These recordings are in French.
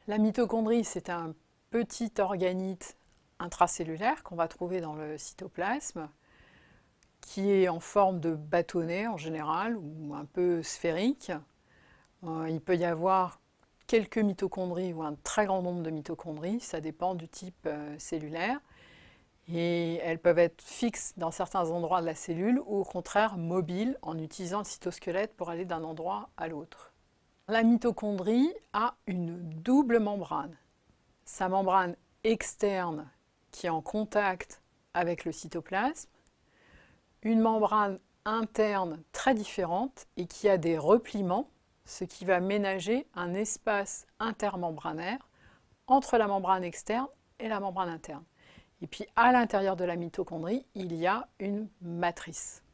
La mitochondrie, c'est un petit organite intracellulaire qu'on va trouver dans le cytoplasme, qui est en forme de bâtonnet en général, ou un peu sphérique. Il peut y avoir quelques mitochondries ou un très grand nombre de mitochondries, ça dépend du type cellulaire. Et elles peuvent être fixes dans certains endroits de la cellule ou au contraire mobiles en utilisant le cytosquelette pour aller d'un endroit à l'autre. La mitochondrie a une double membrane. Sa membrane externe qui est en contact avec le cytoplasme, une membrane interne très différente et qui a des repliements, ce qui va ménager un espace intermembranaire entre la membrane externe et la membrane interne. Et puis à l'intérieur de la mitochondrie, il y a une matrice.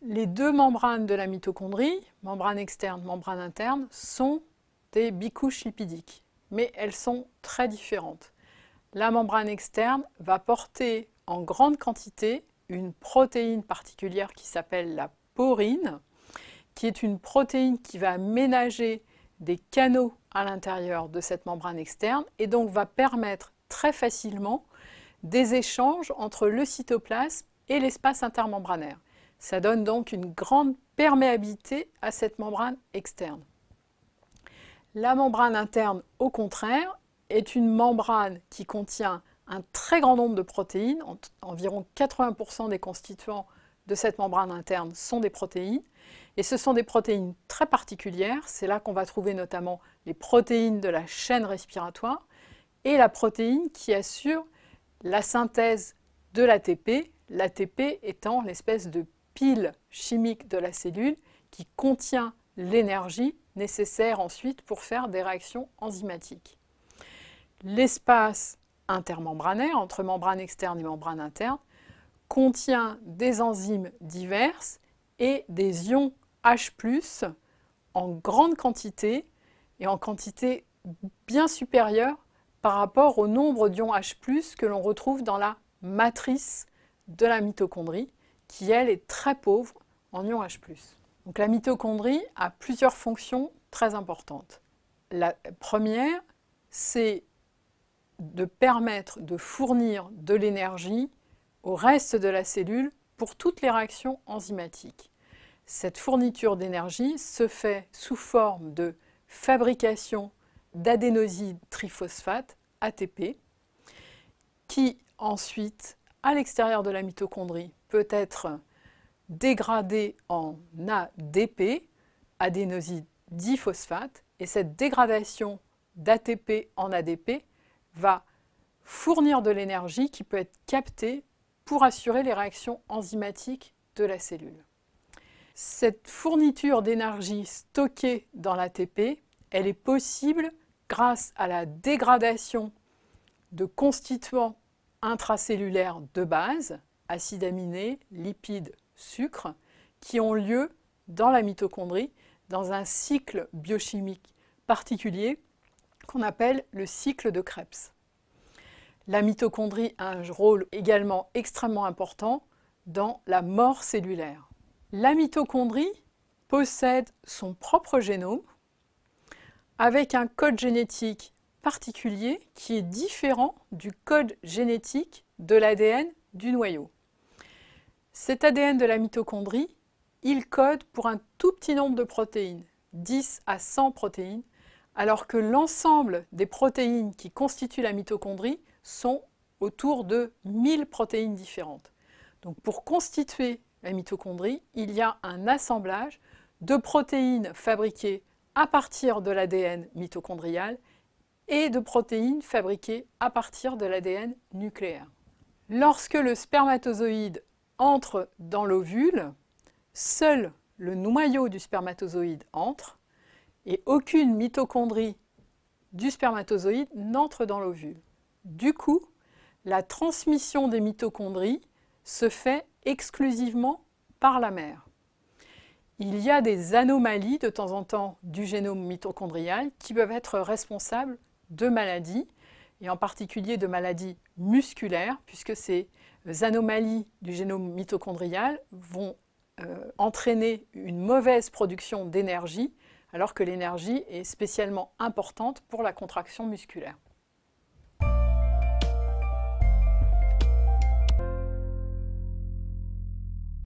Les deux membranes de la mitochondrie, membrane externe, membrane interne, sont des bicouches lipidiques, mais elles sont très différentes. La membrane externe va porter en grande quantité une protéine particulière qui s'appelle la porine, qui est une protéine qui va ménager des canaux à l'intérieur de cette membrane externe et donc va permettre très facilement des échanges entre le cytoplasme et l'espace intermembranaire. Ça donne donc une grande perméabilité à cette membrane externe. La membrane interne, au contraire, est une membrane qui contient un très grand nombre de protéines, environ 80% des constituants de cette membrane interne sont des protéines, et ce sont des protéines très particulières, c'est là qu'on va trouver notamment les protéines de la chaîne respiratoire et la protéine qui assure la synthèse de l'ATP, l'ATP étant l'espèce de pile chimique de la cellule qui contient l'énergie nécessaire ensuite pour faire des réactions enzymatiques. L'espace intermembranaire, entre membrane externe et membrane interne, contient des enzymes diverses et des ions H+, en grande quantité et en quantité bien supérieure par rapport au nombre d'ions H+, que l'on retrouve dans la matrice de la mitochondrie, qui elle est très pauvre en ions H+. Donc la mitochondrie a plusieurs fonctions très importantes. La première, c'est de permettre de fournir de l'énergie au reste de la cellule pour toutes les réactions enzymatiques. Cette fourniture d'énergie se fait sous forme de fabrication d'adénosine triphosphate, ATP, qui ensuite, à l'extérieur de la mitochondrie, peut être dégradé en ADP, adénosine diphosphate, et cette dégradation d'ATP en ADP va fournir de l'énergie qui peut être captée pour assurer les réactions enzymatiques de la cellule. Cette fourniture d'énergie stockée dans l'ATP, elle est possible grâce à la dégradation de constituants intracellulaires de base, acides aminés, lipides, sucres, qui ont lieu dans la mitochondrie dans un cycle biochimique particulier qu'on appelle le cycle de Krebs. La mitochondrie a un rôle également extrêmement important dans la mort cellulaire. La mitochondrie possède son propre génome avec un code génétique particulier qui est différent du code génétique de l'ADN du noyau. Cet ADN de la mitochondrie, il code pour un tout petit nombre de protéines, 10 à 100 protéines, alors que l'ensemble des protéines qui constituent la mitochondrie sont autour de 1000 protéines différentes. Donc pour constituer la mitochondrie, il y a un assemblage de protéines fabriquées à partir de l'ADN mitochondrial et de protéines fabriquées à partir de l'ADN nucléaire. Lorsque le spermatozoïde entre dans l'ovule, seul le noyau du spermatozoïde entre et aucune mitochondrie du spermatozoïde n'entre dans l'ovule. Du coup, la transmission des mitochondries se fait exclusivement par la mère. Il y a des anomalies de temps en temps du génome mitochondrial qui peuvent être responsables de maladies, et en particulier de maladies musculaires, puisque ces anomalies du génome mitochondrial vont entraîner une mauvaise production d'énergie alors que l'énergie est spécialement importante pour la contraction musculaire.